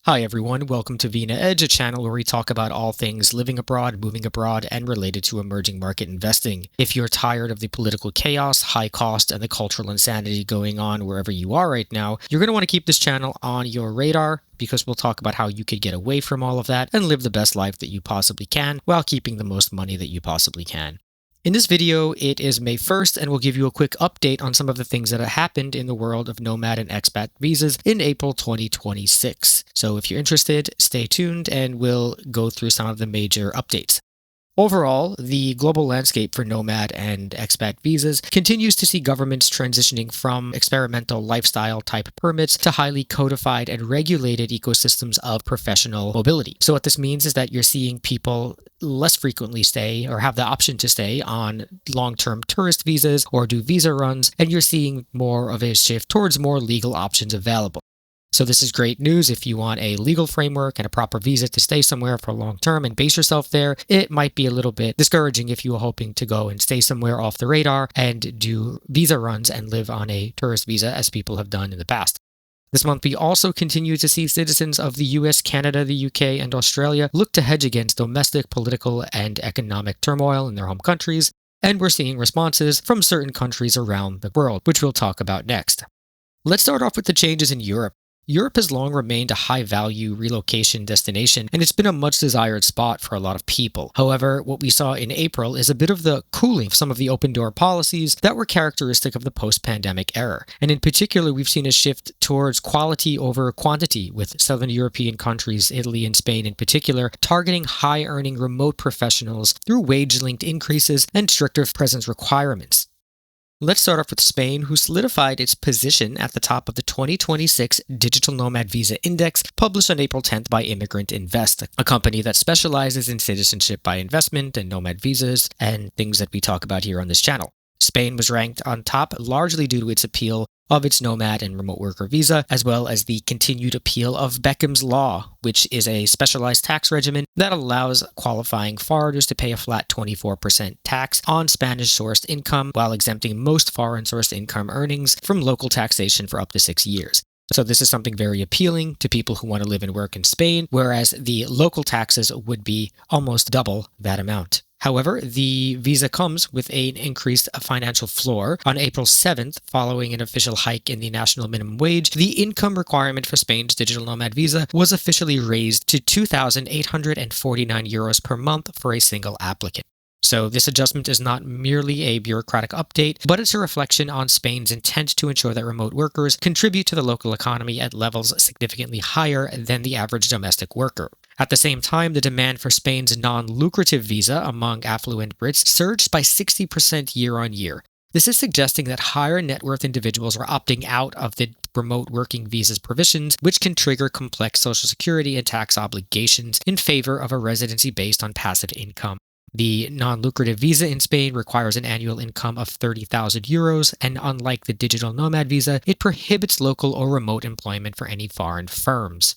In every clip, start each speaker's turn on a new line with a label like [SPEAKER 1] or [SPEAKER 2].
[SPEAKER 1] Hi everyone, welcome to Vina Edge, a channel where we talk about all things living abroad, moving abroad, and related to emerging market investing. If you're tired of the political chaos, high cost, and the cultural insanity going on wherever you are right now, you're going to want to keep this channel on your radar because we'll talk about how you could get away from all of that and live the best life that you possibly can while keeping the most money that you possibly can. In this video, it is May 1st, and we'll give you a quick update on some of the things that have happened in the world of nomad and expat visas in April 2026. So if you're interested, stay tuned and we'll go through some of the major updates. Overall, the global landscape for nomad and expat visas continues to see governments transitioning from experimental lifestyle type permits to highly codified and regulated ecosystems of professional mobility. So what this means is that you're seeing people less frequently stay or have the option to stay on long-term tourist visas or do visa runs, and you're seeing more of a shift towards more legal options available. So this is great news if you want a legal framework and a proper visa to stay somewhere for long term and base yourself there. It might be a little bit discouraging if you were hoping to go and stay somewhere off the radar and do visa runs and live on a tourist visa as people have done in the past. This month, we also continue to see citizens of the US, Canada, the UK, and Australia look to hedge against domestic political and economic turmoil in their home countries, and we're seeing responses from certain countries around the world, which we'll talk about next. Let's start off with the changes in Europe. Europe has long remained a high-value relocation destination, and it's been a much-desired spot for a lot of people. However, what we saw in April is a bit of the cooling of some of the open-door policies that were characteristic of the post-pandemic era. And in particular, we've seen a shift towards quality over quantity, with Southern European countries, Italy and Spain in particular, targeting high-earning remote professionals through wage-linked increases and stricter presence requirements. Let's start off with Spain, who solidified its position at the top of the 2026 Digital Nomad Visa Index, published on April 10th by Immigrant Invest, a company that specializes in citizenship by investment and nomad visas and things that we talk about here on this channel. Spain was ranked on top largely due to its appeal of its nomad and remote worker visa, as well as the continued appeal of Beckham's Law, which is a specialized tax regimen that allows qualifying foreigners to pay a flat 24% tax on Spanish-sourced income while exempting most foreign-sourced income earnings from local taxation for up to 6 years. So this is something very appealing to people who want to live and work in Spain, whereas the local taxes would be almost double that amount. However, the visa comes with an increased financial floor. On April 7th, following an official hike in the national minimum wage, the income requirement for Spain's digital nomad visa was officially raised to €2,849 per month for a single applicant. So this adjustment is not merely a bureaucratic update, but it's a reflection on Spain's intent to ensure that remote workers contribute to the local economy at levels significantly higher than the average domestic worker. At the same time, the demand for Spain's non-lucrative visa among affluent Brits surged by 60% year on year. This is suggesting that higher net worth individuals are opting out of the remote working visa's provisions, which can trigger complex social security and tax obligations in favor of a residency based on passive income. The non-lucrative visa in Spain requires an annual income of €30,000, and unlike the digital nomad visa, it prohibits local or remote employment for any foreign firms.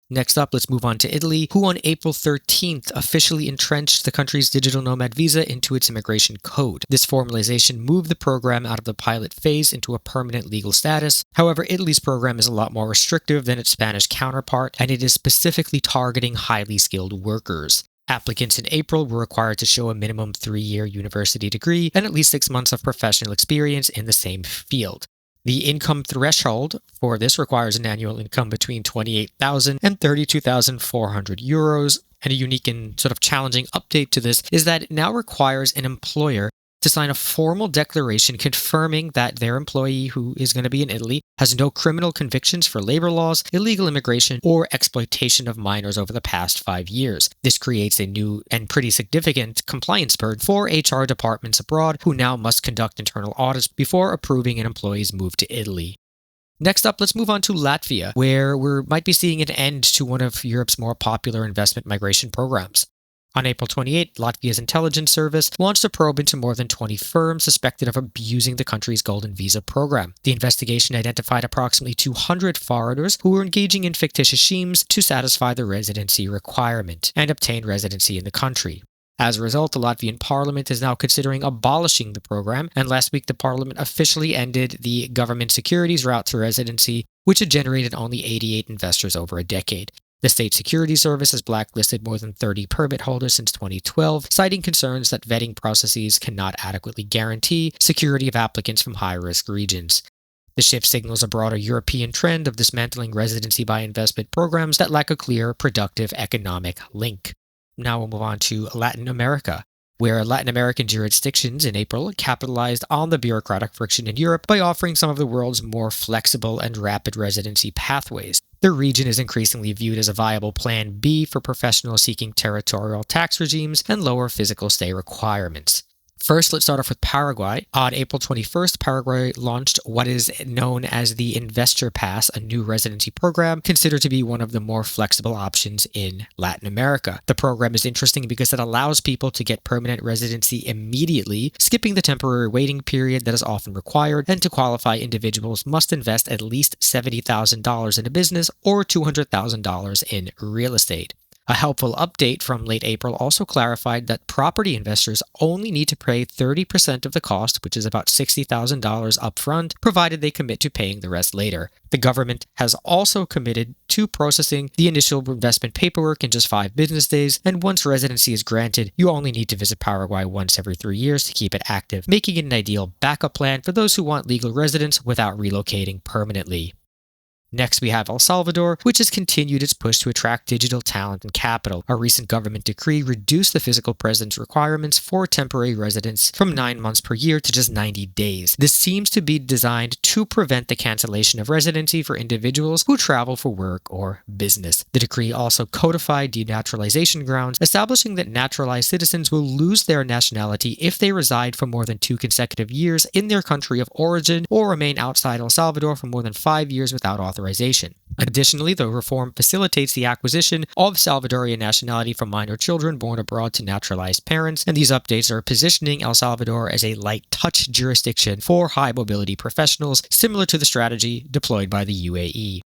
[SPEAKER 1] Next up, let's move on to Italy, who on April 13th officially entrenched the country's digital nomad visa into its immigration code. This formalization moved the program out of the pilot phase into a permanent legal status. However, Italy's program is a lot more restrictive than its Spanish counterpart, and it is specifically targeting highly skilled workers. Applicants in April were required to show a minimum 3-year university degree and at least 6 months of professional experience in the same field. The income threshold for this requires an annual income between €28,000 and €32,400. And a unique and sort of challenging update to this is that it now requires an employer to sign a formal declaration confirming that their employee who is going to be in Italy has no criminal convictions for labor laws, illegal immigration, or exploitation of minors over the past 5 years. This creates a new and pretty significant compliance burden for HR departments abroad who now must conduct internal audits before approving an employee's move to Italy. Next up, let's move on to Latvia, where we might be seeing an end to one of Europe's more popular investment migration programs. On April 28, Latvia's intelligence service launched a probe into more than 20 firms suspected of abusing the country's golden visa program. The investigation identified approximately 200 foreigners who were engaging in fictitious schemes to satisfy the residency requirement and obtain residency in the country. As a result, the Latvian parliament is now considering abolishing the program, and last week the parliament officially ended the government securities route to residency, which had generated only 88 investors over a decade. The State Security Service has blacklisted more than 30 permit holders since 2012, citing concerns that vetting processes cannot adequately guarantee security of applicants from high-risk regions. The shift signals a broader European trend of dismantling residency by investment programs that lack a clear, productive economic link. Now we'll move on to Latin America, where Latin American jurisdictions in April capitalized on the bureaucratic friction in Europe by offering some of the world's more flexible and rapid residency pathways. The region is increasingly viewed as a viable plan B for professionals seeking territorial tax regimes and lower physical stay requirements. First, let's start off with Paraguay. On April 21st, Paraguay launched what is known as the Investor Pass, a new residency program considered to be one of the more flexible options in Latin America. The program is interesting because it allows people to get permanent residency immediately, skipping the temporary waiting period that is often required, and to qualify, individuals must invest at least $70,000 in a business or $200,000 in real estate. A helpful update from late April also clarified that property investors only need to pay 30% of the cost, which is about $60,000 upfront, provided they commit to paying the rest later. The government has also committed to processing the initial investment paperwork in just 5 business days, and once residency is granted, you only need to visit Paraguay once every 3 years to keep it active, making it an ideal backup plan for those who want legal residence without relocating permanently. Next, we have El Salvador, which has continued its push to attract digital talent and capital. A recent government decree reduced the physical presence requirements for temporary residents from 9 months per year to just 90 days. This seems to be designed to prevent the cancellation of residency for individuals who travel for work or business. The decree also codified denaturalization grounds, establishing that naturalized citizens will lose their nationality if they reside for more than 2 consecutive years in their country of origin or remain outside El Salvador for more than 5 years without authorization. Additionally, the reform facilitates the acquisition of Salvadorian nationality from minor children born abroad to naturalized parents, and these updates are positioning El Salvador as a light-touch jurisdiction for high-mobility professionals, similar to the strategy deployed by the UAE.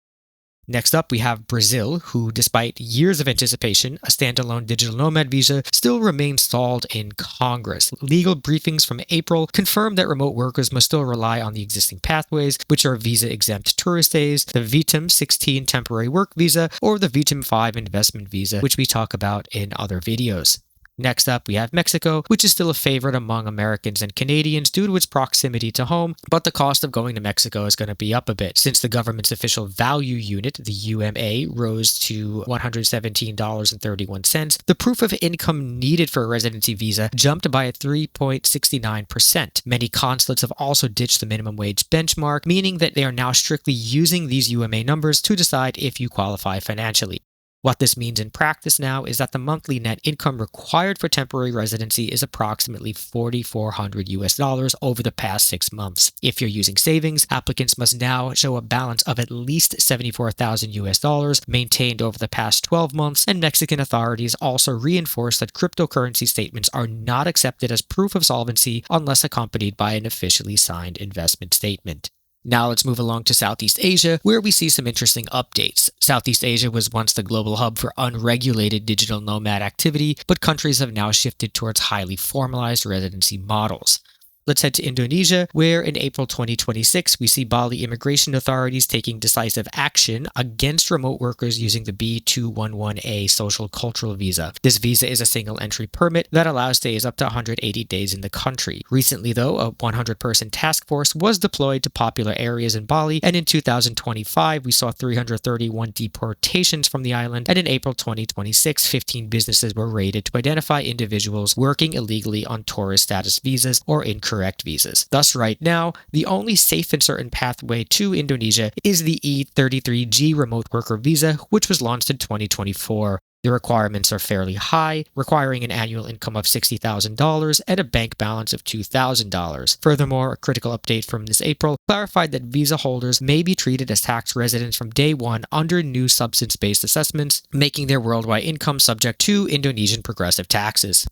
[SPEAKER 1] Next up, we have Brazil, who, despite years of anticipation, a standalone digital nomad visa still remains stalled in Congress. Legal briefings from April confirmed that remote workers must still rely on the existing pathways, which are visa-exempt tourist days, the VTIM 16 temporary work visa, or the VTIM 5 investment visa, which we talk about in other videos. Next up, we have Mexico, which is still a favorite among Americans and Canadians due to its proximity to home, but the cost of going to Mexico is going to be up a bit since the government's official value unit, the UMA, rose to $117.31. The proof of income needed for a residency visa jumped by 3.69%. Many consulates have also ditched the minimum wage benchmark, meaning that they are now strictly using these UMA numbers to decide if you qualify financially. What this means in practice now is that the monthly net income required for temporary residency is approximately $4,400 over the past 6 months. If you're using savings, applicants must now show a balance of at least $74,000 maintained over the past 12 months, and Mexican authorities also reinforce that cryptocurrency statements are not accepted as proof of solvency unless accompanied by an officially signed investment statement. Now let's move along to Southeast Asia, where we see some interesting updates. Southeast Asia was once the global hub for unregulated digital nomad activity, but countries have now shifted towards highly formalized residency models. Let's head to Indonesia, where in April 2026, we see Bali immigration authorities taking decisive action against remote workers using the B211A social cultural visa. This visa is a single entry permit that allows stays up to 180 days in the country. Recently, though, a 100-person task force was deployed to popular areas in Bali, and in 2025, we saw 331 deportations from the island, and in April 2026, 15 businesses were raided to identify individuals working illegally on tourist status visas or incorrect visas. Thus, right now, the only safe and certain pathway to Indonesia is the E33G remote worker visa, which was launched in 2024. The requirements are fairly high, requiring an annual income of $60,000 and a bank balance of $2,000. Furthermore, a critical update from this April clarified that visa holders may be treated as tax residents from day one under new substance-based assessments, making their worldwide income subject to Indonesian progressive taxes.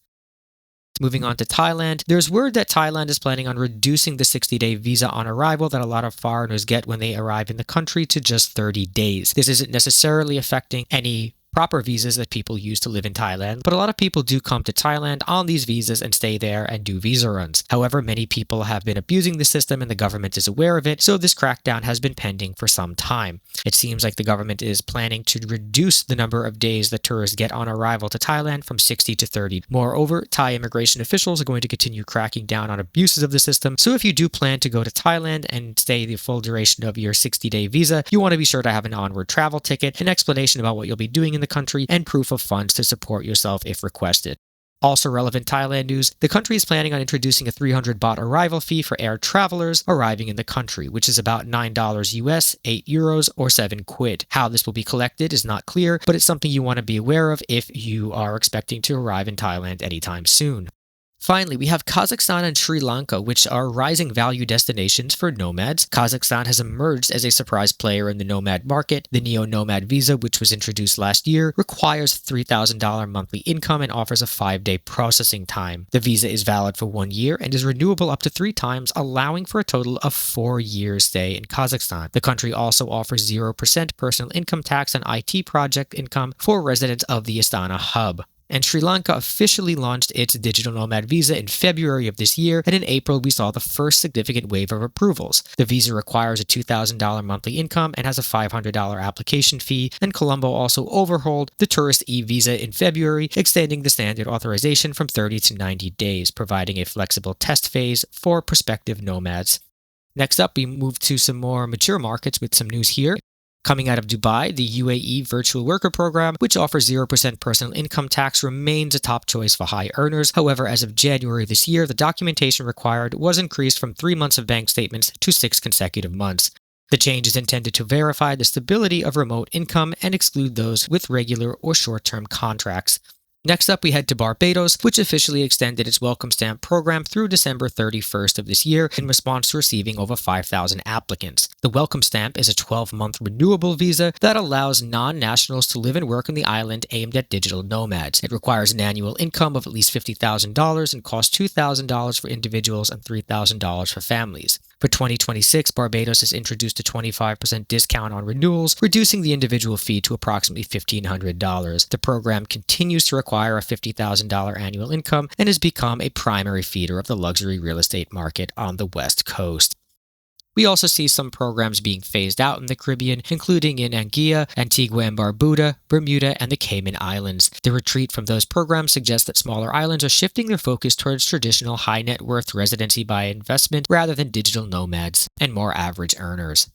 [SPEAKER 1] Moving on to Thailand, there's word that Thailand is planning on reducing the 60-day visa on arrival that a lot of foreigners get when they arrive in the country to just 30 days. This isn't necessarily affecting any proper visas that people use to live in Thailand, but a lot of people do come to Thailand on these visas and stay there and do visa runs. However, many people have been abusing the system and the government is aware of it, so this crackdown has been pending for some time. It seems like the government is planning to reduce the number of days that tourists get on arrival to Thailand from 60 to 30. Moreover, Thai immigration officials are going to continue cracking down on abuses of the system, so if you do plan to go to Thailand and stay the full duration of your 60-day visa, you want to be sure to have an onward travel ticket, an explanation about what you'll be doing in the country, and proof of funds to support yourself if requested. Also relevant Thailand news, the country is planning on introducing a 300 baht arrival fee for air travelers arriving in the country, which is about $9 US, 8 euros, or 7 quid. How this will be collected is not clear, but it's something you want to be aware of if you are expecting to arrive in Thailand anytime soon. Finally, we have Kazakhstan and Sri Lanka, which are rising value destinations for nomads. Kazakhstan has emerged as a surprise player in the nomad market. The Neo-Nomad visa, which was introduced last year, requires $3,000 monthly income and offers a 5-day processing time. The visa is valid for 1 year and is renewable up to 3 times, allowing for a total of 4 years stay in Kazakhstan. The country also offers 0% personal income tax on IT project income for residents of the Astana hub. And Sri Lanka officially launched its digital nomad visa in February of this year, and in April we saw the first significant wave of approvals. The visa requires a $2,000 monthly income and has a $500 application fee, and Colombo also overhauled the tourist e-visa in February, extending the standard authorization from 30 to 90 days, providing a flexible test phase for prospective nomads. Next up, we move to some more mature markets with some news here. Coming out of Dubai, the UAE Virtual Worker Program, which offers 0% personal income tax, remains a top choice for high earners. However, as of January this year, the documentation required was increased from 3 months of bank statements to 6 consecutive months. The change is intended to verify the stability of remote income and exclude those with regular or short-term contracts. Next up, we head to Barbados, which officially extended its Welcome Stamp program through December 31st of this year in response to receiving over 5,000 applicants. The Welcome Stamp is a 12-month renewable visa that allows non-nationals to live and work on the island aimed at digital nomads. It requires an annual income of at least $50,000 and costs $2,000 for individuals and $3,000 for families. For 2026, Barbados has introduced a 25% discount on renewals, reducing the individual fee to approximately $1,500. The program continues to require a $50,000 annual income and has become a primary feeder of the luxury real estate market on the West Coast. We also see some programs being phased out in the Caribbean, including in Anguilla, Antigua and Barbuda, Bermuda, and the Cayman Islands. The retreat from those programs suggests that smaller islands are shifting their focus towards traditional high net worth residency by investment rather than digital nomads and more average earners.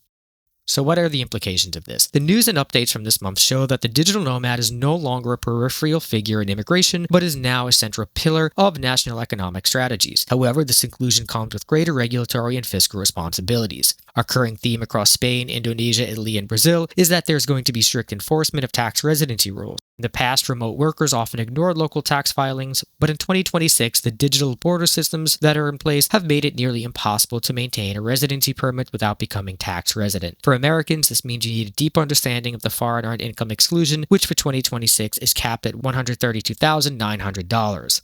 [SPEAKER 1] So what are the implications of this? The news and updates from this month show that the digital nomad is no longer a peripheral figure in immigration, but is now a central pillar of national economic strategies. However, this inclusion comes with greater regulatory and fiscal responsibilities. A recurring theme across Spain, Indonesia, Italy, and Brazil is that there's going to be strict enforcement of tax residency rules. In the past, remote workers often ignored local tax filings, but in 2026, the digital border systems that are in place have made it nearly impossible to maintain a residency permit without becoming tax resident. For Americans, this means you need a deep understanding of the foreign earned income exclusion, which for 2026 is capped at $132,900.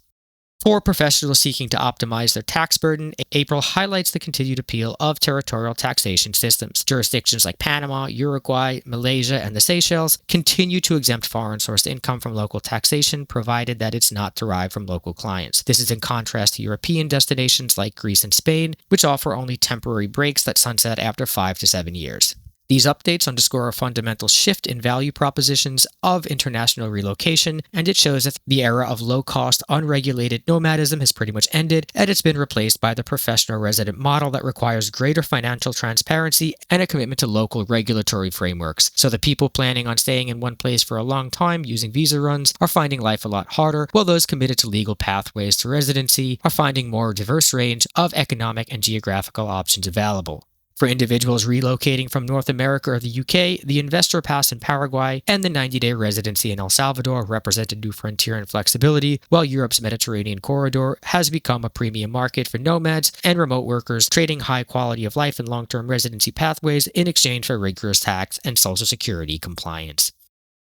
[SPEAKER 1] For professionals seeking to optimize their tax burden, April highlights the continued appeal of territorial taxation systems. Jurisdictions like Panama, Uruguay, Malaysia, and the Seychelles continue to exempt foreign-sourced income from local taxation, provided that it's not derived from local clients. This is in contrast to European destinations like Greece and Spain, which offer only temporary breaks that sunset after 5 to 7 years. These updates underscore a fundamental shift in value propositions of international relocation, and it shows that the era of low-cost, unregulated nomadism has pretty much ended, and it's been replaced by the professional resident model that requires greater financial transparency and a commitment to local regulatory frameworks. So the people planning on staying in one place for a long time using visa runs are finding life a lot harder, while those committed to legal pathways to residency are finding more diverse range of economic and geographical options available. For individuals relocating from North America or the UK, the investor pass in Paraguay and the 90-day residency in El Salvador represent a new frontier in flexibility, while Europe's Mediterranean corridor has become a premium market for nomads and remote workers trading high quality of life and long-term residency pathways in exchange for rigorous tax and social security compliance.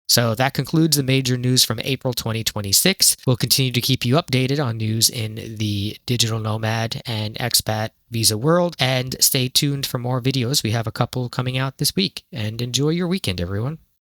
[SPEAKER 1] So that concludes the major news from April 2026. We'll continue to keep you updated on news in the digital nomad and expat visa world, and stay tuned for more videos. We have a couple coming out this week, and enjoy your weekend, everyone.